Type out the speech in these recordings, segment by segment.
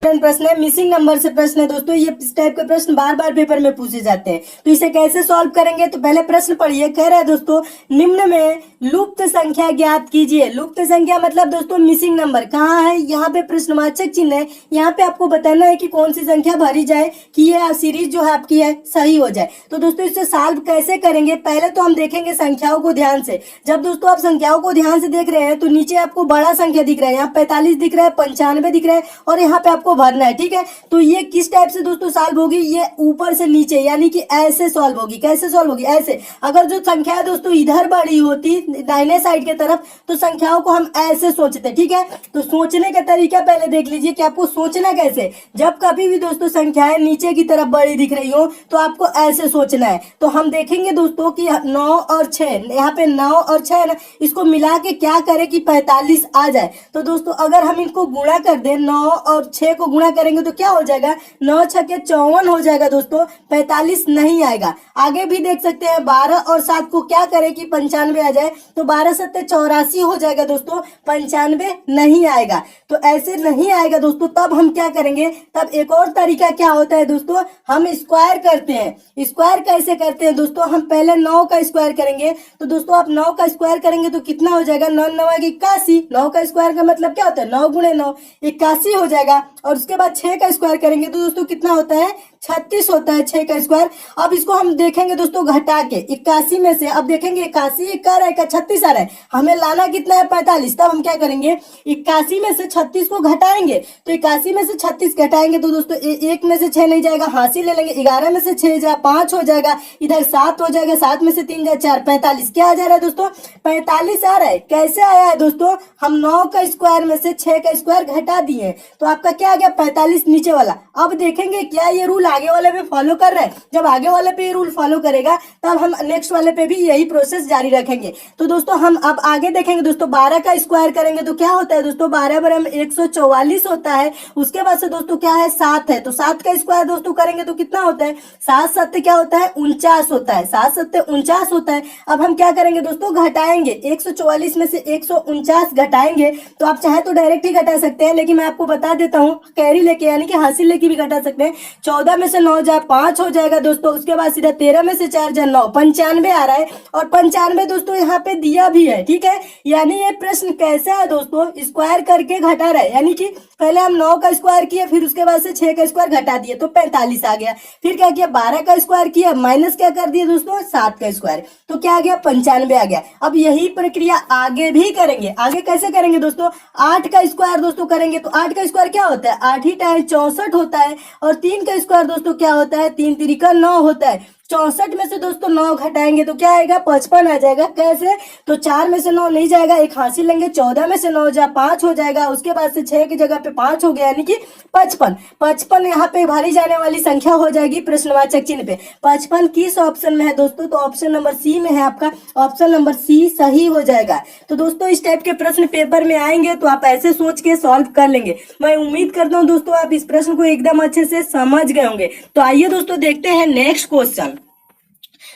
प्रश्न है, missing number से प्रश्न है दोस्तों। ये इस टाइप के प्रश्न बार बार पेपर में पूछे जाते हैं, तो इसे कैसे सॉल्व करेंगे। तो पहले प्रश्न पढ़िए। कह रहा है दोस्तों, निम्न में लुप्त संख्या ज्ञात कीजिए। लुप्त संख्या मतलब दोस्तों मिसिंग नंबर। कहाँ है, यहाँ पे प्रश्नवाचक चिन्ह है। यहाँ पे आपको बताना है कि कौन सी संख्या भरी जाए कि ये सीरीज जो है आपकी है सही हो जाए। तो दोस्तों इसे सॉल्व कैसे करेंगे, पहले तो हम देखेंगे संख्याओं को ध्यान से। जब दोस्तों आप संख्याओं को ध्यान से देख रहे हैं तो नीचे आपको बड़ा संख्या दिख रहा है, यहाँ 45 दिख रहा है, 95 दिख रहा है, और यहाँ पे आपको भरना है। ठीक है, तो ये किस टाइप से दोस्तों सॉल्व होगी, ये ऊपर से नीचे यानी कि ऐसे सॉल्व होगी। कैसे सॉल्व होगी, ऐसे। अगर जो संख्या है दोस्तों इधर बढ़ी होती दाहिने साइड के तरफ तो संख्याओं को हम ऐसे सोचते। ठीक है, तो सोचने का तरीका पहले देख लीजिए कि आपको सोचना कैसे। जब कभी भी दोस्तों संख्याएं नीचे की तरफ बड़ी दिख रही हो तो आपको ऐसे सोचना है। तो हम देखेंगे दोस्तों कि 9 और 6, यहाँ पे 9 और 6 है ना, इसको मिला के क्या करें कि 45 आ जाए। तो दोस्तों अगर हम इनको गुणा कर दें, 9 और 6 को गुणा करेंगे तो क्या हो जाएगा, 9 छके 54 हो जाएगा दोस्तों, 45 नहीं आएगा। आगे भी देख सकते हैं, 12 और 7 को क्या करें कि 95 आ जाए, तो 12 सत्ते 84 हो जाएगा दोस्तों, 95 नहीं आएगा। तो ऐसे नहीं आएगा दोस्तों, तब हम क्या करेंगे, तब एक और तरीका क्या होता है दोस्तों, हम स्क्वायर करते हैं। स्क्वायर कैसे करते हैं दोस्तों, हम पहले 9 का स्क्वायर करेंगे। तो दोस्तों आप 9 का स्क्वायर करेंगे तो कितना हो जाएगा, 9 9 81। 9 का स्क्वायर का मतलब क्या होता है, 9 गुणे 9 81 हो जाएगा। और उसके बाद 6 का स्क्वायर करेंगे तो दोस्तों कितना होता है, 36 होता है 6 का स्क्वायर। अब इसको हम देखेंगे दोस्तों घटा के 81 में से, अब देखेंगे 81 क्या रहा है, 36 आ रहा है, हमें लाना कितना है 45। तब हम क्या करेंगे, 81 में से 36 को घटाएंगे। तो 81 में से 36 घटाएंगे तो दोस्तों एक में से 6 नहीं जाएगा, हासिल ले लेंगे। 11 में से 6 जा 5 हो जाएगा, इधर 7 हो जाएगा, 7 में से 3 जा 4, 45 क्या आ जा रहा है दोस्तों, 45 आ रहा है। कैसे आया है दोस्तों, हम 9 का स्क्वायर में से 6 का स्क्वायर घटा दिए, तो आपका क्या आ गया 45 नीचे वाला। अब देखेंगे क्या ये रूल आगे वाले पे फॉलो कर रहा है। जब आगे वाले पे ये रूल फॉलो करेगा तब हम नेक्स्ट वाले पे भी यही प्रोसेस जारी रखेंगे। तो दोस्तों हम अब आगे देखेंगे दोस्तों, 12 का स्क्वायर करेंगे तो क्या होता है दोस्तों, 12 बराबर 144 होता है। उसके बाद से दोस्तों क्या है, 7 है, तो 7 का स्क्वायर दोस्तों करेंगे तो कितना होता है, 7 सत्ते क्या होता है 49 होता है, 7 सत्ते 49 होता है। अब हम क्या करेंगे दोस्तों, घटाएंगे 144 में से 149 घटाएंगे। तो आप चाहे तो डायरेक्ट ही घटा सकते हैं, लेकिन मैं आपको बता देता हूँ कैरी लेके यानी कि हासिल लेके भी घटा सकते हैं। 14 में से 9 जा 5 हो जाएगा दोस्तों। उसके बाद सीधा 13 में से 4 जा 9, 95 आ रहा है। और 95 दोस्तों यहाँ पे दिया भी है। ठीक है, यानी ये प्रश्न कैसा है दोस्तों, स्क्वायर करके घटा रहा है, यानी कि पहले हम 9 का स्क्वायर किया, फिर उसके बाद से 6 का स्क्वायर घटा दिए तो 45 आ गया। फिर क्या किया, 12 का स्क्वायर किया, माइनस क्या कर दिया दोस्तों, 7 का स्क्वायर, तो क्या आ गया 95 आ गया। अब यही प्रक्रिया आगे भी करेंगे। आगे कैसे करेंगे दोस्तों, 8 का स्क्वायर दोस्तों करेंगे तो 8 का स्क्वायर क्या होता है, 8 ही टाइम 64 होता है। और 3 का स्क्वायर दोस्तों क्या होता है, 3 तिरिका 9 होता है। 64 में से दोस्तों 9 घटाएंगे तो क्या आएगा, 55 आ जाएगा। कैसे, तो 4 में से 9 नहीं जाएगा, एक हासिल लेंगे, 14 में से 9 जा 5 हो जाएगा। उसके बाद से 6 की जगह पे 5 हो गया, यानी कि 55। 55 यहाँ पे भरी जाने वाली संख्या हो जाएगी प्रश्नवाचक चिन्ह पे। 55 किस ऑप्शन में है दोस्तों, तो ऑप्शन नंबर सी में है आपका, ऑप्शन नंबर सी सही हो जाएगा। तो दोस्तों इस टाइप के प्रश्न पेपर में आएंगे तो आप ऐसे सोच के सॉल्व कर लेंगे। मैं उम्मीद करता हूँ दोस्तों आप इस प्रश्न को एकदम अच्छे से समझ गए होंगे। तो आइए दोस्तों देखते हैं नेक्स्ट क्वेश्चन।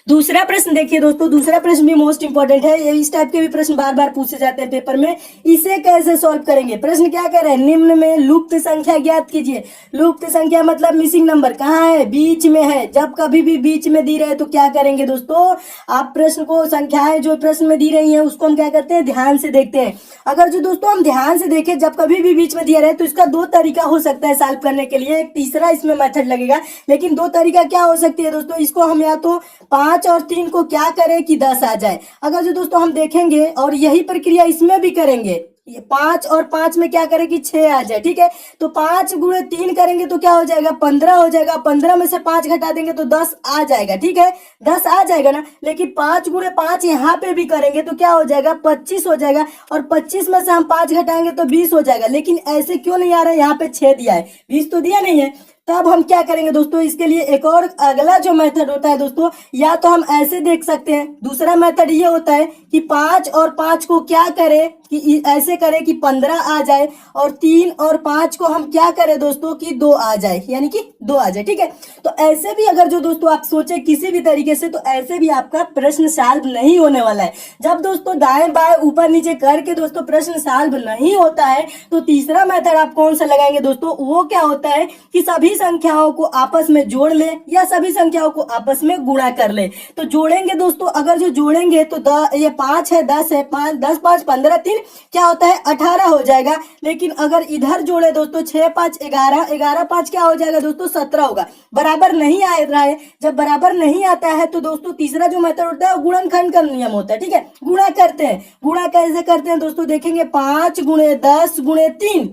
दूसरा प्रश्न देखिए दोस्तों, दूसरा प्रश्न भी मोस्ट इंपॉर्टेंट है। ये इस टाइप के भी प्रश्न बार बार पूछे जाते हैं पेपर में। इसे कैसे सॉल्व करेंगे, प्रश्न क्या कह रहे हैं, निम्न में लुप्त संख्या ज्ञात कीजिए। लुप्त संख्या मतलब मिसिंग नंबर कहाँ है, बीच में है। जब कभी भी बीच में दी रहे तो क्या करेंगे दोस्तों, आप प्रश्न को संख्याएं जो प्रश्न में दी रही है उसको हम क्या करते हैं, ध्यान से देखते हैं। अगर जो दोस्तों हम ध्यान से देखें, जब कभी भी बीच में दिया रहे तो इसका 2 तरीका हो सकता है सॉल्व करने के लिए। एक तीसरा इसमें मेथड लगेगा, लेकिन 2 तरीका क्या हो सकती है दोस्तों, इसको हम या तो 5 और 3 को क्या करें कि 10 आ जाए। अगर जो दोस्तों हम देखेंगे और यही प्रक्रिया इसमें भी करेंगे, ये 5 और 5 में क्या करें कि 6 आ जाए। ठीक है, तो 5 गुणे 3 करेंगे तो क्या हो जाएगा, 15 हो जाएगा। 15 में से 5 घटा देंगे तो 10 आ जाएगा। ठीक है, 10 आ जाएगा ना। लेकिन 5 गुणे 5 यहाँ पे भी करेंगे तो क्या हो जाएगा, 25 हो जाएगा। और 25 में से हम 5 घटाएंगे तो 20 हो जाएगा। लेकिन ऐसे क्यों नहीं आ रहा है, यहाँ पे 6 दिया है, 20 तो दिया नहीं है। तब हम क्या करेंगे दोस्तों, इसके लिए एक और अगला जो मेथड होता है दोस्तों, या तो हम ऐसे देख सकते हैं। दूसरा मेथड ये होता है कि 5 और 5 को क्या करें कि ऐसे करें कि 15 आ जाए, और 3 और 5 को हम क्या करें दोस्तों कि 2 आ जाए, यानी कि 2 आ जाए। ठीक है, तो ऐसे भी अगर जो दोस्तों आप सोचे किसी भी तरीके से, तो ऐसे भी आपका प्रश्न सॉल्व नहीं होने वाला है। जब दोस्तों दाएं बाएं ऊपर नीचे करके दोस्तों प्रश्न सॉल्व नहीं होता है, तो तीसरा मेथड आप कौन सा लगाएंगे दोस्तों, वो क्या होता है कि सभी संख्याओं को आपस में जोड़ ले या सभी संख्याओं को आपस में गुणा कर ले। तो जोड़ेंगे दोस्तों, अगर जो जोड़ेंगे तो ये 5 है, 10 है, 5 10 5 15 3 क्या होता है 18 हो जाएगा। लेकिन अगर इधर जोड़े दोस्तों 6 5 11, 11 5 क्या हो जाएगा दोस्तों 17 होगा। बराबर नहीं आ रहा है, जब बराबर नहीं आता है तो दोस्तों तीसरा जो मेथड होता है वो गुणनखंड का नियम होता है। ठीक है, गुणा करते हैं। गुणा कैसे करते हैं दोस्तों, देखेंगे 5 गुणे 10 गुणे 3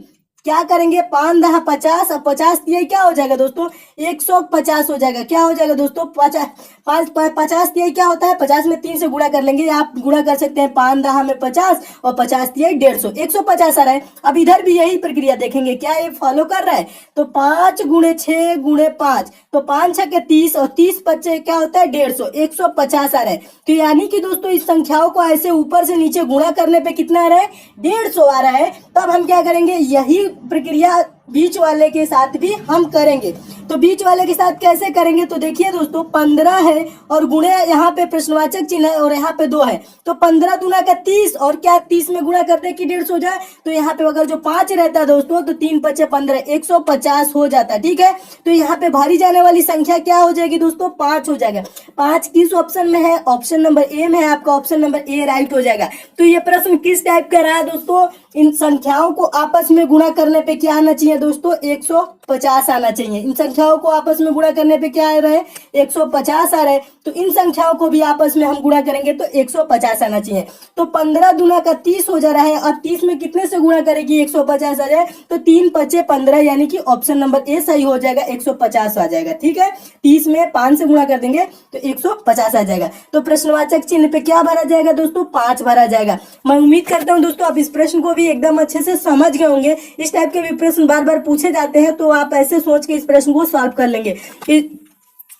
क्या करेंगे, 5 10 50, और 50 ये क्या हो जाएगा दोस्तों 150 हो जाएगा। क्या हो जाएगा दोस्तों 50 ये क्या होता है, 50 में 3 से गुणा कर लेंगे, आप गुणा कर सकते हैं 5 10 में 50 और 50 ये 150, 150 आ रहा है। अब इधर भी यही प्रक्रिया देखेंगे, क्या ये फॉलो कर रहा है, तो 5 गुणे 6 गुणे 5, तो 5 6 के 30 और 30 बच्चे क्या होता है 150, 150 आ रहा है। तो यानी कि दोस्तों इस संख्याओं को ऐसे ऊपर से नीचे गुणा करने पे कितना आ रहा है 150 आ रहा है। तब हम क्या करेंगे, यही प्रक्रिया बीच वाले के साथ भी हम करेंगे। तो बीच वाले के साथ कैसे करेंगे, तो देखिए दोस्तों 15 है और गुणे यहाँ पे प्रश्नवाचक चिन्ह है और यहाँ पे 2 है, तो 15 दूना का 30 और क्या 30 में गुणा करते कि 150 हो जाए। तो यहाँ पे अगर जो 5 रहता है दोस्तों तो 3 5 15 150 हो जाता है। ठीक है, तो यहाँ पे भारी जाने वाली संख्या क्या हो जाएगी दोस्तों 5 हो जाएगा। 5 किस ऑप्शन में है, ऑप्शन नंबर ए में है, आपका ऑप्शन नंबर ए राइट हो जाएगा। तो ये प्रश्न किस टाइप का रहा है दोस्तों, इन संख्याओं को आपस में गुणा करने पे क्या आना चाहिए दोस्तों 150 आना चाहिए। इन संख्याओं को आपस में गुणा करने पे क्या आ रहा है 150 आ रहा है, तो इन संख्याओं को भी आपस में हम गुणा करेंगे तो 150 आना चाहिए। तो 15 दूना का 30 हो जा रहा है, और 30 में कितने से गुणा करेगी 150 आ जाए, तो 3 5 15 यानी कि ऑप्शन नंबर ए सही हो जाएगा, 150 आ जाएगा। ठीक है, 30 में 5 से गुणा कर देंगे तो 150 आ जाएगा। तो प्रश्नवाचक चिन्ह पे क्या भरा जाएगा दोस्तों 5 भरा जाएगा। मैं उम्मीद करता हूं दोस्तों आप इस प्रश्न को भी एकदम अच्छे से समझ गए होंगे। इस टाइप के भी प्रश्न बार बार पूछे जाते हैं, तो आप ऐसे सोच के इस प्रश्न को सॉल्व कर लेंगे।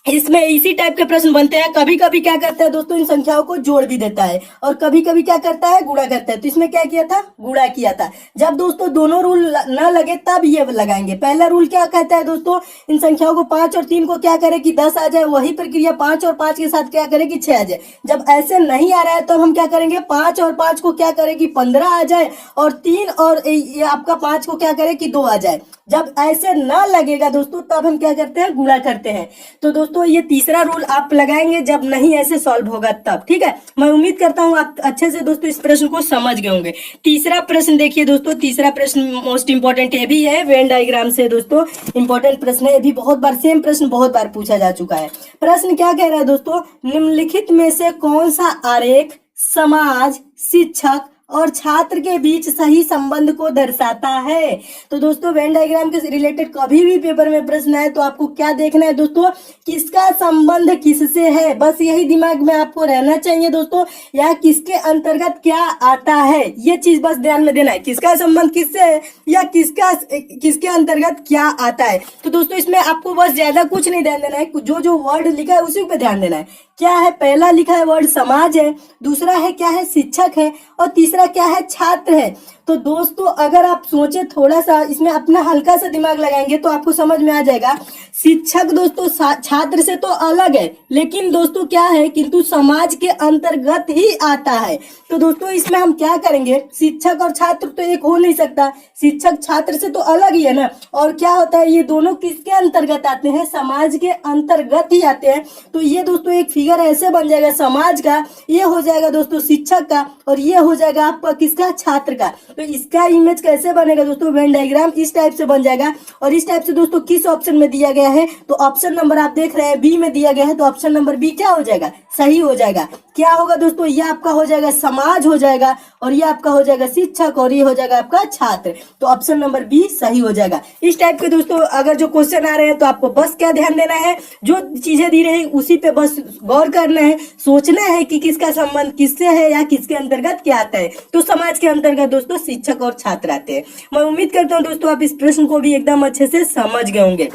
इसमें इसी टाइप के प्रश्न बनते हैं। कभी कभी क्या करता है दोस्तों इन संख्याओं को जोड़ भी देता है, और कभी कभी क्या करता है गुणा करता है। तो इसमें क्या किया था, गुणा किया था। जब दोस्तों दोनों रूल ना लगे तब ये लगाएंगे। पहला रूल क्या कहता है दोस्तों, इन संख्याओं को 5 और 3 को क्या करे कि 10 आ जाए, वही प्रक्रिया 5 और 5 के साथ क्या करे कि 6 आ जाए। जब ऐसे नहीं आ रहा है तो हम क्या करेंगे 5 और 5 को क्या करे कि 15 आ जाए, और 3 और ये आपका 5 को क्या करे कि 2 आ जाए। जब ऐसे ना लगेगा दोस्तों तब हम क्या करते हैं गुणा करते हैं। तो दोस्तों ये तीसरा रूल आप लगाएंगे जब नहीं ऐसे सॉल्व होगा तब। ठीक है, मैं उम्मीद करता हूं आप अच्छे से दोस्तों इस प्रश्न को समझ गए होंगे। तीसरा प्रश्न देखिए दोस्तों, तीसरा प्रश्न मोस्ट इंपॉर्टेंट ये भी है, वेन डायग्राम से दोस्तों इंपॉर्टेंट प्रश्न है। ये भी बहुत बार सेम प्रश्न बहुत बार पूछा जा चुका है। प्रश्न क्या कह रहा है दोस्तों, निम्नलिखित में से कौन सा आरेख समाज, शिक्षक और छात्र के बीच सही संबंध को दर्शाता है। तो दोस्तों वेन डायग्राम के रिलेटेड कभी भी पेपर में प्रश्न आए तो आपको क्या देखना है दोस्तों, किसका संबंध किससे है, बस यही दिमाग में आपको रहना चाहिए दोस्तों, या किसके अंतर्गत क्या आता है, ये चीज बस ध्यान में देना है। किसका संबंध किससे है या किसके अंतर्गत क्या आता है। तो दोस्तों इसमें आपको बस ज्यादा कुछ नहीं ध्यान देना है, जो जो वर्ड लिखा है उसी पे ध्यान देना है। क्या है, पहला लिखा है वर्ड समाज है, दूसरा है क्या है शिक्षक है, और तीसरा क्या है छात्र है। तो दोस्तों अगर आप सोचे थोड़ा सा इसमें अपना हल्का सा दिमाग लगाएंगे तो आपको समझ में आ जाएगा। शिक्षक दोस्तों छात्र से तो अलग है, लेकिन दोस्तों क्या है किंतु समाज के अंतर्गत ही आता है। तो दोस्तों इसमें हम क्या करेंगे, शिक्षक और छात्र तो एक हो नहीं सकता, शिक्षक छात्र से तो अलग ही है ना। और क्या होता है, ये दोनों किसके अंतर्गत आते हैं, समाज के अंतर्गत ही आते हैं। तो ये दोस्तों एक फिगर ऐसे बन जाएगा समाज का, ये हो जाएगा दोस्तों शिक्षक का, और ये हो जाएगा आपका किसका, छात्र का। तो इसका इमेज कैसे बनेगा दोस्तों, वेन डायग्राम इस टाइप से बन जाएगा। और इस टाइप से दोस्तों किस ऑप्शन में दिया गया है, तो ऑप्शन नंबर आप देख रहे हैं बी में दिया गया है, तो ऑप्शन नंबर बी क्या हो जाएगा, सही हो जाएगा। क्या होगा दोस्तों, ये आपका हो जाएगा समाज हो जाएगा, और ये आपका हो जाएगा शिक्षक, और ये हो जाएगा आपका छात्र। तो ऑप्शन नंबर बी सही हो जाएगा। इस टाइप के दोस्तों अगर जो क्वेश्चन आ रहे हैं तो आपको बस क्या ध्यान देना है, जो चीजें दी रही उसी पे बस गौर करना है, सोचना है कि किसका संबंध किससे है या किसके अंतर्गत क्या आता है। तो समाज के अंतर्गत दोस्तों शिक्षक और छात्र आते हैं। मैं उम्मीद करता हूँ दोस्तों आप इस प्रश्न को भी एकदम अच्छे से समझ गए होंगे।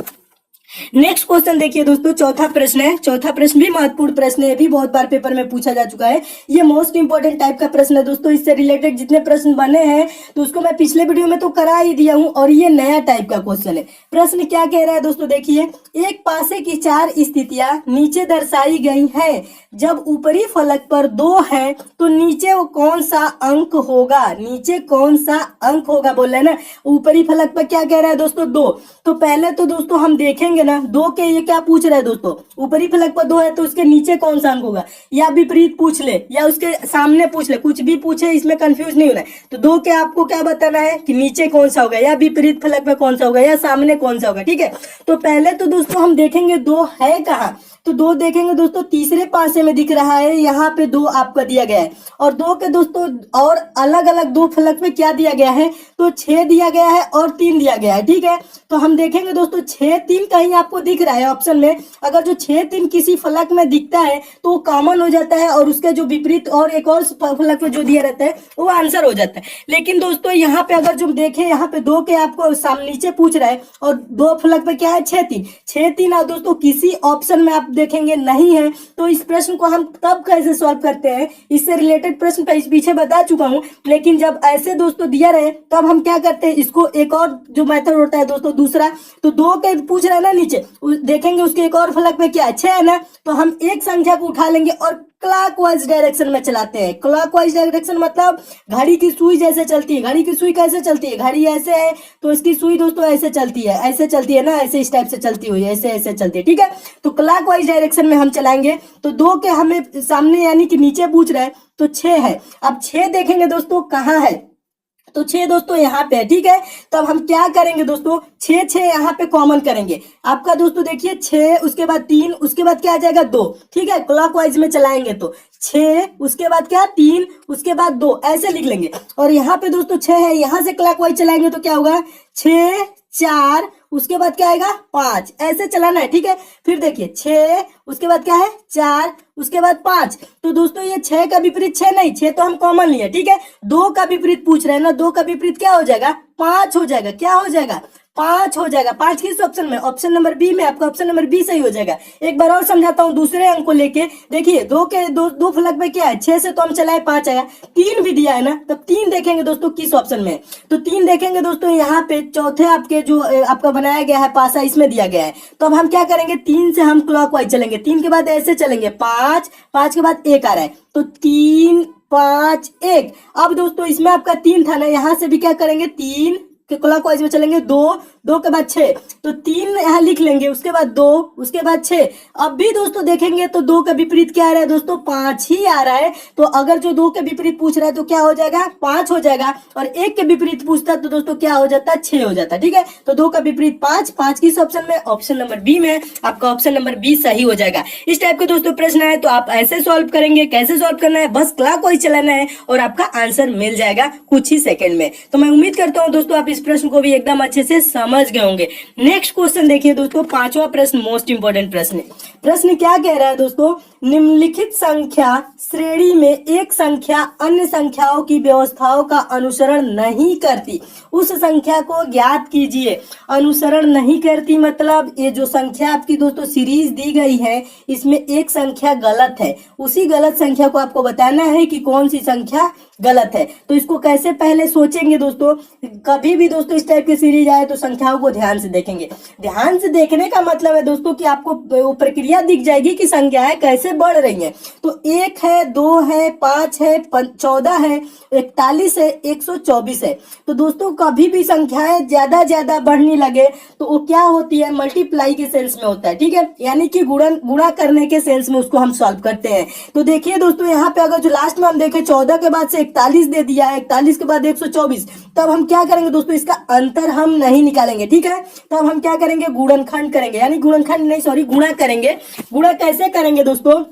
नेक्स्ट क्वेश्चन देखिए दोस्तों, चौथा प्रश्न है। चौथा प्रश्न भी महत्वपूर्ण प्रश्न है, ये भी बहुत बार पेपर में पूछा जा चुका है। ये मोस्ट इंपोर्टेंट टाइप का प्रश्न है दोस्तों। इससे रिलेटेड जितने प्रश्न बने हैं तो उसको मैं पिछले वीडियो में तो करा ही दिया हूं, और ये नया टाइप का क्वेश्चन है। प्रश्न क्या कह रहा है दोस्तों, देखिए, एक पासे की 4 स्थितियां नीचे दर्शाई गई हैं। जब ऊपरी फलक पर 2 है तो नीचे वो कौन सा अंक होगा? नीचे कौन सा अंक होगा बोल रहे हैं ना। ऊपरी फलक पर क्या कह रहा है दोस्तों, 2। तो पहले तो दोस्तों हम देखेंगे ना 2 के, ये क्या पूछ रहा है दोस्तों, ऊपरी फलक पर 2 है तो उसके नीचे कौन सा अंक होगा, या विपरीत पूछ ले या उसके सामने पूछ ले, कुछ भी पूछे, इसमें कंफ्यूज नहीं होना है। तो 2 के आपको क्या बताना है कि नीचे कौन सा होगा, या विपरीत फलक पे कौन सा होगा, या सामने कौन सा होगा। ठीक है, तो पहले तो दोस्तों हम देखेंगे 2 है कहाँ। तो 2 देखेंगे दोस्तों, तीसरे पासे में दिख रहा है, यहाँ पे 2 आपका दिया गया है। और 2 के दोस्तों और अलग अलग 2 फलक में क्या दिया गया है, तो 6 दिया गया है और 3 दिया गया है। ठीक है, तो हम देखेंगे दोस्तों 6 3 कहीं आपको दिख रहा है ऑप्शन में। अगर जो 6 3 किसी फलक में दिखता है तो वो कॉमन हो जाता है, और उसके जो विपरीत और एक और फलक में जो दिया रहता है वो आंसर हो जाता है। लेकिन दोस्तों यहाँ पे अगर जो देखें, यहाँ पे 2 के आपको सामने नीचे पूछ रहा है, और 2 फलक पे क्या है, 6 3 6 3। और दोस्तों किसी ऑप्शन में आप देखेंगे नहीं है, तो इस प्रश्न को हम तब कैसे सॉल्व करते हैं, इससे रिलेटेड प्रश्न पीछे बता चुका हूं। लेकिन जब ऐसे दोस्तों दिया रहे तब हम क्या करते हैं, इसको एक और जो मेथड होता है दोस्तों दूसरा, तो 2 के पूछ रहा है ना नीचे, देखेंगे उसके एक और फलक पे क्या है, 6 है ना, तो हम एक संख्या को उठा लेंगे और क्लॉकवाइज डायरेक्शन में चलाते हैं। क्लॉकवाइज डायरेक्शन मतलब घड़ी की सुई जैसे चलती है। घड़ी की सुई कैसे चलती है, घड़ी ऐसे है तो इसकी सुई दोस्तों ऐसे चलती है, ऐसे चलती है ना, ऐसे इस टाइप से चलती हुई, ऐसे ऐसे चलती है। ठीक है, तो क्लॉकवाइज डायरेक्शन में हम चलाएंगे। तो 2 के हमें सामने यानी कि नीचे पूछ रहा है तो 6 है। अब 6 देखेंगे दोस्तों कहाँ है, तो 6 दोस्तों यहाँ पे है। ठीक है, तब हम क्या करेंगे दोस्तों, 6 6 यहाँ पे कॉमन करेंगे आपका दोस्तों। देखिए 6 उसके बाद 3 उसके बाद क्या आ जाएगा 2। ठीक है, क्लॉकवाइज में चलाएंगे तो 6 उसके बाद क्या 3 उसके बाद 2 ऐसे लिख लेंगे। और यहाँ पे दोस्तों 6 है, यहाँ से क्लॉकवाइज चलाएंगे तो क्या होगा 6 4 उसके बाद क्या आएगा 5, ऐसे चलाना है। ठीक है, फिर देखिए 6 उसके बाद क्या है 4 उसके बाद 5। तो दोस्तों ये 6 का विपरीत 6 नहीं, 6 तो हम कॉमन लिए। ठीक है, 2 का विपरीत पूछ रहे हैं ना, 2 का विपरीत क्या हो जाएगा 5 हो जाएगा। क्या हो जाएगा 5 हो जाएगा। 5 किस ऑप्शन में, ऑप्शन नंबर बी में, आपका ऑप्शन नंबर बी सही हो जाएगा। एक बार और समझाता हूँ दूसरे अंक को लेके। देखिए 2 के दो फलक में क्या है, 6 से तो हम चलाए 5 आया, 3 भी दिया है ना, तब 3 देखेंगे दोस्तों किस ऑप्शन में, तो 3 देखेंगे दोस्तों यहाँ पे चौथे आपके जो आपका बनाया गया है पासा, इसमें दिया गया है। तो अब हम क्या करेंगे, 3 से हम क्लॉकवाइज चलेंगे, 3 के बाद ऐसे चलेंगे 5 5 के बाद 1 आ रहा है, तो 3 5 1। अब दोस्तों इसमें आपका 3 था ना, यहाँ से भी क्या करेंगे 3 के क्लॉकवाइज में चलेंगे, 2 2 के बाद 6, तो 3 यहाँ लिख लेंगे, उसके बाद 2 उसके बाद 6। अब भी दोस्तों देखेंगे तो 2 का विपरीत क्या आ रहा है दोस्तों 5 ही आ रहा है। तो अगर जो 2 के विपरीत पूछ रहा है तो क्या हो जाएगा 5 हो जाएगा, और 1 के विपरीत पूछता है तो दोस्तों क्या हो जाता है 6 हो जाता है। ठीक है, तो 2 का विपरीत 5 5 किस ऑप्शन में, ऑप्शन नंबर बी में, आपका ऑप्शन नंबर बी सही हो जाएगा। इस टाइप के दोस्तों प्रश्न है तो आप ऐसे सॉल्व करेंगे। कैसे सॉल्व करना है, बस क्लॉकवाइज चलाना है और आपका आंसर मिल जाएगा कुछ ही सेकंड में। तो मैं उम्मीद करता हूं दोस्तों आप इस प्रश्न को भी एकदम अच्छे से समझ गए होंगे। नेक्स्ट क्वेश्चन देखिए दोस्तों, 5वां प्रश्न मोस्ट इंपोर्टेंट प्रश्न है। प्रश्न क्या कह रहा है दोस्तों, निम्नलिखित संख्या श्रेणी में एक संख्या अन्य संख्याओं की व्यवस्थाओं का अनुसरण नहीं करती, उस संख्या को ज्ञात कीजिए। अनुसरण नहीं करती मतलब ये जो संख्या आपकी दोस्तों सीरीज दी गई है इसमें एक संख्या गलत है, उसी गलत संख्या को आपको बताना है कि कौन सी संख्या गलत है। तो इसको कैसे पहले सोचेंगे दोस्तों, कभी भी दोस्तों इस टाइप की सीरीज आए तो संख्याओं को ध्यान से देखेंगे। ध्यान से देखने का मतलब है दोस्तों कि आपको वो प्रक्रिया दिख जाएगी कि संख्याएं कैसे बढ़ रही हैं। तो 1 है 2 है 5 है 14 है 41 है 124 है। तो दोस्तों कभी भी संख्याएं ज्यादा बढ़ने लगे तो वो क्या होती है, मल्टीप्लाई के सेंस में होता है। ठीक है, यानी कि गुणा करने के सेंस में उसको हम सॉल्व करते हैं। तो देखिए दोस्तों यहाँ पे अगर जो लास्ट में हम देखें 14 के बाद से 41 दे दिया है, 41 के बाद 124, तब हम क्या करेंगे दोस्तों, इसका अंतर हम नहीं निकालेंगे। ठीक है, तब हम क्या करेंगे, गुणनखंड करेंगे, यानी गुणनखंड नहीं सॉरी गुणा करेंगे। गुणा कैसे करेंगे दोस्तों,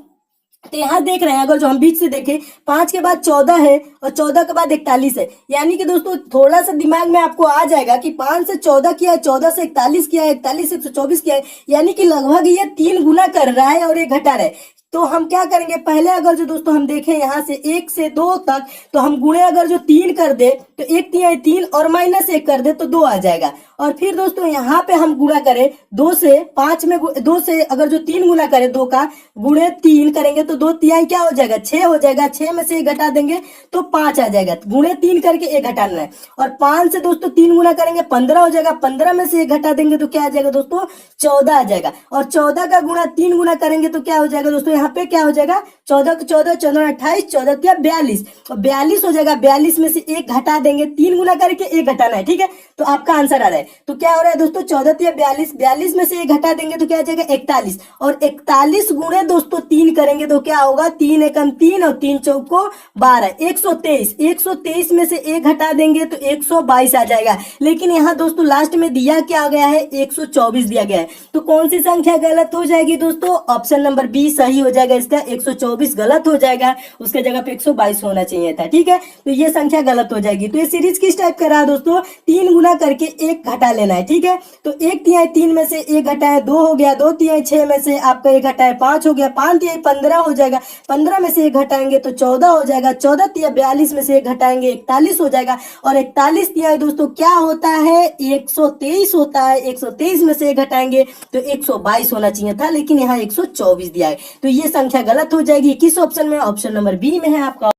तो यहाँ देख रहे हैं अगर जो हम बीच से देखें 5 के बाद 14 है और 14 के बाद 41 है, यानी कि दोस्तों थोड़ा सा दिमाग में आपको आ जाएगा कि 5 से 14 किया है, 14 से 41 किया है, 41 से 124 किया है, यानी कि लगभग ये 3 गुना कर रहा है और ये घटा रहा है। तो हम क्या करेंगे, पहले अगर जो दोस्तों हम देखें यहाँ से 1 से 2 तक, तो हम गुणे अगर जो 3 कर दे तो 1 तिहाई 3 और -1 कर दे तो 2 आ जाएगा। और फिर दोस्तों यहाँ पे हम गुणा करें 2 से 5 में, 2 से अगर जो 3 गुना करें 2 का गुणे 3 करेंगे तो 2 तिहाई क्या हो जाएगा, 6 हो जाएगा। 6 में से 1 घटा देंगे तो 5 आ जाएगा। गुणे 3 करके 1 घटाना है। और 5 से दोस्तों 3 गुना करेंगे 15 हो जाएगा। 15 में से 1 घटा देंगे तो क्या आ जाएगा दोस्तों, 14 आ जाएगा। और 14 का गुणा 3 गुना करेंगे तो क्या हो जाएगा दोस्तों, यहाँ पे क्या हो जाएगा, 14 को 14, 14 28, 14 तिया 42, और 42 हो जाएगा। 42 में से 1 घटा देंगे, 3 गुना करके 1 घटाना है, ठीक है। तो आपका आंसर आ रहा है। तो क्या हो रहा है दोस्तों, 14 तिया 42, 42 में से 1 घटा देंगे तो क्या आ जाएगा 41, और 41 गुणे दोस्तों 3 करेंगे तो क्या होगा, 3 एकम 3 और 3 चौको 12, 123। 123 में से 1 घटा देंगे तो 122 आ जाएगा। लेकिन यहाँ दोस्तों लास्ट में दिया क्या गया है, 124 दिया गया है। तो कौन सी संख्या गलत हो जाएगी दोस्तों, ऑप्शन नंबर बी सही हो जाएगा। इसका 124 गलत हो जाएगा, उसके जगह पे 122 होना चाहिए था, ठीक है। तो ये संख्या गलत हो जाएगी। तो ये सीरीज किस टाइप का रहा दोस्तों, 3 गुना करके 1 घटा लेना है, ठीक है। तो 1 तिहाई 3 में से 1 घटाए 2 हो गया, 2 तिहाई 6 में से आपका 1 घटाए 5 हो गया, 5 तिहाई 15 हो जाएगा, 15 में से 1 घटाएंगे तो 14 हो जाएगा, 14 तिहाई 42 में से 1 घटाएंगे 41 हो जाएगा, और 41 तिहाई दोस्तों क्या होता है, 123 होता है। 123 में से 1 घटाएंगे तो 122 होना चाहिए था, लेकिन यहाँ 124 दिया है। तो ये संख्या गलत हो जाएगी। किस ऑप्शन में, ऑप्शन नंबर बी में है आपका